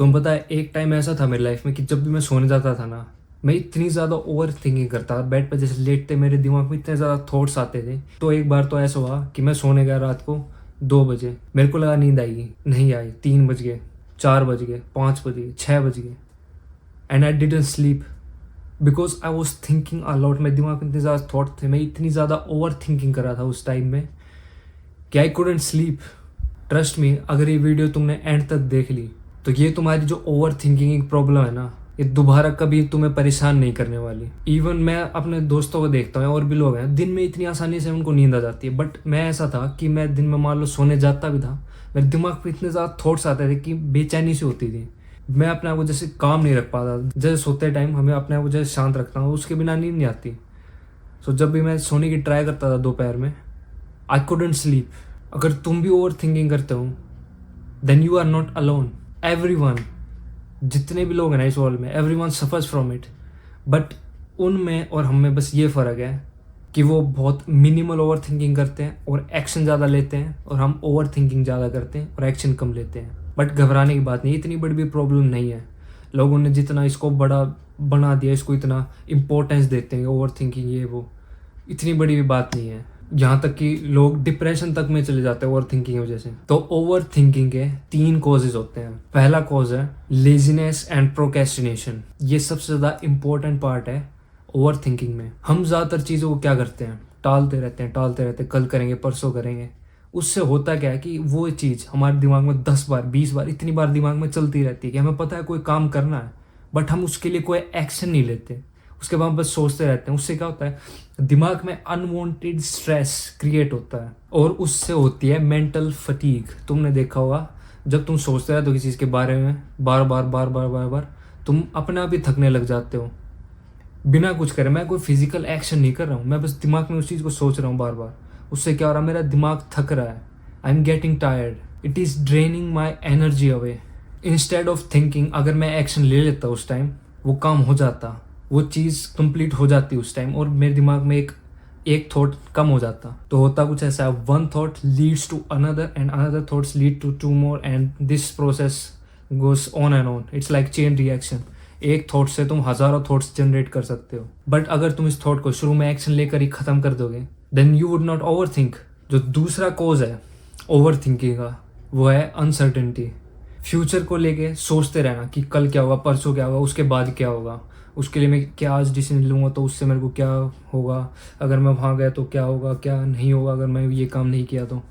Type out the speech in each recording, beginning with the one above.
तुम्हें पता है एक टाइम ऐसा था मेरी लाइफ में कि जब भी मैं सोने जाता था ना, मैं इतनी ज़्यादा ओवर थिंकिंग करता, बेड पर जैसे लेटते मेरे दिमाग में इतने ज़्यादा थॉट्स आते थे। तो एक बार तो ऐसा हुआ कि मैं सोने गया रात को 2 बजे, मेरे को लगा नींद आएगी, नहीं आई। 3 बज गए, 4 बज गए, 5 बज गए, 6 बज गए, and I didn't sleep because I was thinking a lot. मेरे दिमाग में इतने ज़्यादा थॉट थे, मैं इतनी ज़्यादा ओवर थिंकिंग कर रहा था उस टाइम में कि I couldn't sleep. Trust me, अगर ये वीडियो तुमने एंड तक देख ली तो ये तुम्हारी जो ओवर थिंकिंग प्रॉब्लम है ना, ये दोबारा कभी तुम्हें परेशान नहीं करने वाली। इवन मैं अपने दोस्तों को देखता हूँ और भी लोग हैं, दिन में इतनी आसानी से उनको नींद आ जाती है, बट मैं ऐसा था कि मैं दिन में मान लो सोने जाता भी था, मेरे दिमाग पे इतने ज़्यादा थॉट्स आते थे कि बेचैनी सी होती थी। मैं अपने आप को जैसे काम नहीं रख पाता। जैसे सोते टाइम हमें अपने आप को जैसे शांत रखता हूँ, उसके बिना नींद नहीं आती। सो जब भी मैं सोने की ट्राई करता था दोपहर में, आई कुडंट स्लीप। अगर तुम भी ओवर थिंकिंग करते हो then you are not alone. Everyone, जितने भी लोग हैं ना इस वर्ल्ड में, everyone suffers from it. But उनमें और हम में बस ये फ़र्क है कि वो बहुत मिनिमल ओवर थिंकिंग करते हैं और एक्शन ज़्यादा लेते हैं, और हम ओवर थिंकिंग ज़्यादा करते हैं और एक्शन कम लेते हैं। बट घबराने की बात नहीं, इतनी बड़ी भी प्रॉब्लम नहीं है। लोगों ने जितना इसको बड़ा बना दिया, इसको इतना इम्पोर्टेंस देते हैं ओवर थिंकिंग, ये वो, इतनी बड़ी भी बात नहीं है। यहाँ तक कि लोग डिप्रेशन तक में चले जाते हैं ओवर थिंकिंग की वजह से। तो ओवर थिंकिंग के 3 कॉजेज होते हैं। पहला कॉज है लेजीनेस एंड प्रोक्रेस्टिनेशन। ये सबसे ज़्यादा इंपॉर्टेंट पार्ट है ओवर थिंकिंग में। हम ज़्यादातर चीज़ों को क्या करते हैं, टालते रहते हैं, कल करेंगे, परसों करेंगे। उससे होता क्या है कि वो चीज़ हमारे दिमाग में 10 बार 20 बार इतनी बार दिमाग में चलती रहती है कि हमें पता है कोई काम करना है, बट हम उसके लिए कोई एक्शन नहीं लेते। उसके बाद बस सोचते रहते हैं। उससे क्या होता है, दिमाग में अनवांटेड स्ट्रेस क्रिएट होता है और उससे होती है मेंटल फटीग। तुमने देखा होगा, जब तुम सोचते रहते हो किसी चीज़ के बारे में बार बार तुम अपने आप ही थकने लग जाते हो बिना कुछ करे। मैं कोई फिजिकल एक्शन नहीं कर रहा हूँ, मैं बस दिमाग में उस चीज़ को सोच रहा हूँ बार बार। उससे क्या हो रहा है, मेरा दिमाग थक रहा है। I am getting tired, it is draining my energy away. Instead of thinking, अगर मैं एक्शन ले लेता उस टाइम, वो काम हो जाता, वो चीज़ कंप्लीट हो जाती उस टाइम, और मेरे दिमाग में एक थॉट कम हो जाता। तो होता कुछ ऐसा है, one thought leads to another and another thoughts lead to 2 more and this process goes on and on. It's like chain reaction. एक थॉट से तुम हज़ारों थॉट्स जनरेट कर सकते हो, बट अगर तुम इस थॉट को शुरू में एक्शन लेकर ही ख़त्म कर दोगे then you would not overthink. जो दूसरा कोज है ओवर थिंकिंग का, वो है अनसर्टेनिटी। फ्यूचर को लेके सोचते रहना कि कल क्या होगा, परसों क्या होगा, उसके बाद क्या होगा, उसके लिए मैं क्या आज डिसीजन लूँगा तो उससे मेरे को क्या होगा, अगर मैं वहाँ गया तो क्या होगा, क्या नहीं होगा अगर मैं ये काम नहीं किया तो।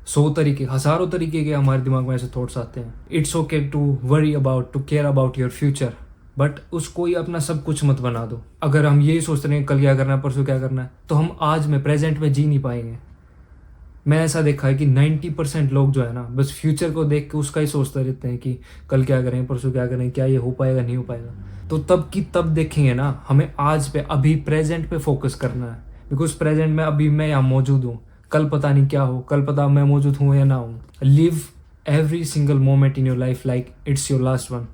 100 तरीके, हज़ारों तरीके के हमारे दिमाग में ऐसे थॉट्स आते हैं। It's okay to worry about, to care about your future, but उसको ही अपना सब कुछ मत बना दो। अगर हम यही सोचते रहे कल क्या करना है, परसों क्या करना है, तो हम आज में, प्रेजेंट में जी नहीं पाएंगे। मैं ऐसा देखा है कि 90% लोग जो है ना, बस फ्यूचर को देख के उसका ही सोचते रहते हैं कि कल क्या करें, परसों क्या करें, क्या ये हो पाएगा नहीं हो पाएगा। तो तब की तब देखेंगे ना, हमें आज पे, अभी प्रेजेंट पे फोकस करना है। बिकॉज प्रेजेंट में अभी मैं यहाँ मौजूद हूँ, कल पता नहीं क्या हो, कल पता मैं मौजूद हूँ या ना हूँ। Live every single moment in your life like it's your last one,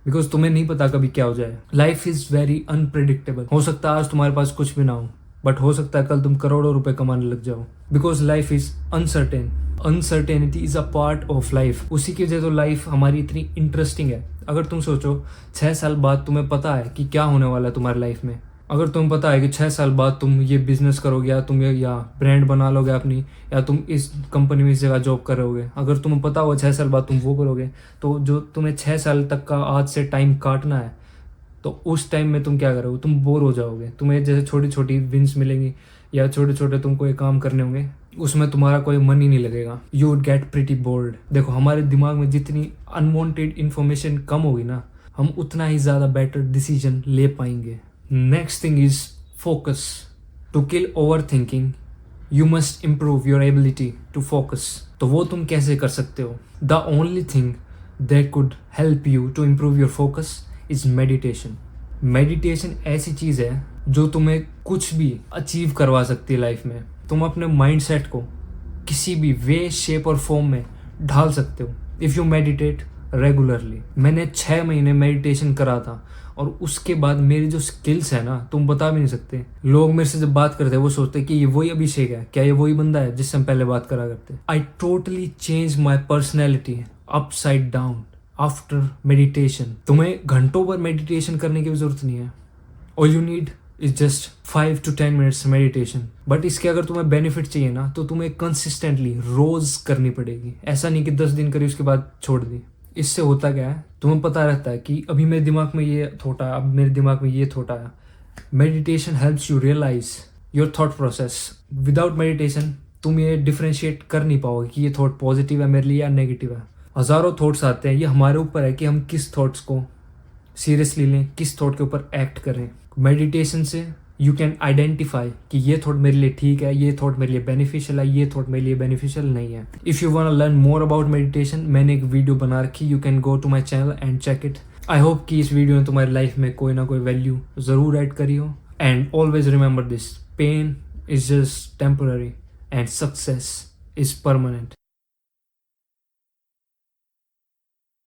because तुम्हें नहीं पता कभी क्या हो जाए। Life is very unpredictable. हो सकता है आज तुम्हारे पास कुछ भी ना हो, बट हो सकता है कल तुम करोड़ों रुपए कमाने लग जाओ। Because life is uncertain. Uncertainty is a part of life. उसी की वजह तो लाइफ हमारी इतनी इंटरेस्टिंग है। अगर तुम सोचो 6 साल बाद तुम्हें पता है कि क्या होने वाला है तुम्हारी लाइफ में, अगर तुम्हें पता है कि 6 साल बाद तुम ये बिजनेस करोगे, या तुम या ब्रांड बना लोगे अपनी, या तुम इस कंपनी में इस जगह जॉब करोगे, अगर तुम्हें पता होगा 6 साल बाद तुम वो करोगे, तो जो तुम्हें 6 साल तक का आज से टाइम काटना है, तो उस टाइम में तुम क्या करोगे, तुम बोर हो जाओगे। तुम्हें जैसे छोटी छोटी विंस मिलेंगी या छोटे छोटे तुमको ये काम करने होंगे, उसमें तुम्हारा कोई मन ही नहीं लगेगा। You would get pretty board. देखो, हमारे दिमाग में जितनी अनवांटेड इन्फॉर्मेशन कम होगी ना, हम उतना ही ज़्यादा बेटर डिसीजन ले पाएंगे। Next thing is focus. To kill overthinking you must improve your ability to focus. तो वो तुम कैसे कर सकते हो? The only thing that could help you to improve your focus is meditation. Meditation ऐसी चीज़ है जो तुम्हें कुछ भी अचीव करवा सकती है लाइफ में। तुम अपने माइंड सेट को किसी भी वे, शेप और फॉर्म में ढाल सकते हो इफ़ यू मेडिटेट रेगुलरली। मैंने 6 महीने मेडिटेशन करा था, और उसके बाद मेरी जो स्किल्स है ना, तुम बता भी नहीं सकते। लोग मेरे से जब बात करते हैं वो सोचते हैं कि ये वही अभिषेक है, क्या ये वही बंदा है जिससे हम पहले बात करा करते। I totally change my personality upside down after meditation. तुम्हें घंटों पर मेडिटेशन करने की भी जरूरत नहीं है। All you need is just 5 to 10 minutes meditation. But इसके अगर तुम्हें बेनिफिट चाहिए ना तो तुम्हें कंसिस्टेंटली रोज करनी पड़ेगी। ऐसा नहीं कि 10 दिन करी उसके बाद छोड़ दी। इससे होता क्या है, तुम्हें पता रहता है कि अभी मेरे दिमाग में ये थॉट आया, अब मेरे दिमाग में ये थॉट आया। Meditation helps you realise your thought process. Without meditation तुम ये डिफ्रेंशिएट कर नहीं पाओगे कि ये थॉट पॉजिटिव है मेरे लिए या नेगेटिव है। हज़ारों थॉट्स आते हैं, ये हमारे ऊपर है कि हम किस थॉट्स को सीरियसली लें, किस थॉट के ऊपर एक्ट करें। मेडिटेशन से यू कैन आइडेंटिफाई कि ये थॉट मेरे लिए ठीक है, ये थॉट मेरे लिए बेनिफिशियल है, ये थॉट मेरे लिए बेनिफिशियल नहीं है। If you want learn more about meditation, मैंने एक वीडियो बना रखी, you can go to my channel and check it. I hope कि इस वीडियो ने तुम्हारी लाइफ में कोई ना कोई वैल्यू ज़रूर ऐड करी हो। And always remember this, pain is just temporary and success is permanent.